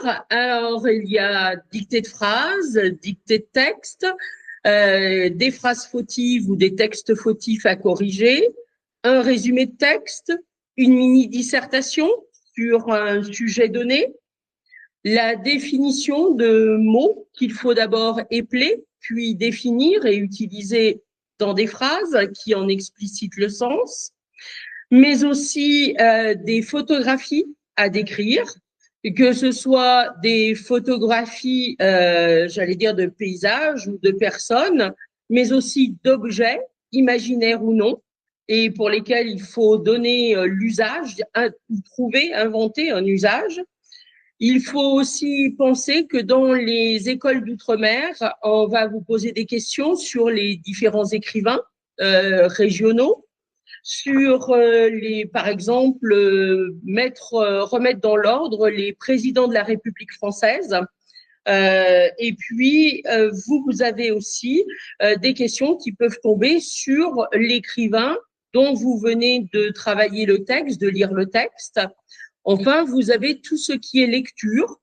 Alors, il y a dictée de phrases, dictée de texte, des phrases fautives ou des textes fautifs à corriger, un résumé de texte, une mini-dissertation sur un sujet donné, la définition de mots qu'il faut d'abord épeler, puis définir et utiliser dans des phrases qui en explicitent le sens, mais aussi des photographies à décrire, que ce soit des photographies, j'allais dire, de paysages ou de personnes, mais aussi d'objets, imaginaires ou non, et pour lesquels il faut donner l'usage, trouver, inventer un usage. Il faut aussi penser que dans les écoles d'outre-mer, on va vous poser des questions sur les différents écrivains régionaux, sur par exemple, remettre dans l'ordre les présidents de la République française. Et puis, vous avez aussi des questions qui peuvent tomber sur l'écrivain dont vous venez de travailler le texte, de lire le texte. Enfin, vous avez tout ce qui est lecture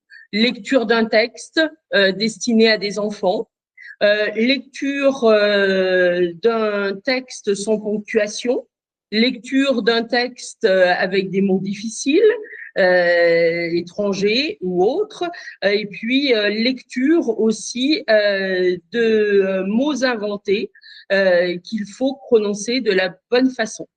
d'un texte destiné à des enfants, lecture d'un texte sans ponctuation, lecture d'un texte avec des mots difficiles, étrangers ou autres, et puis lecture aussi de mots inventés qu'il faut prononcer de la bonne façon.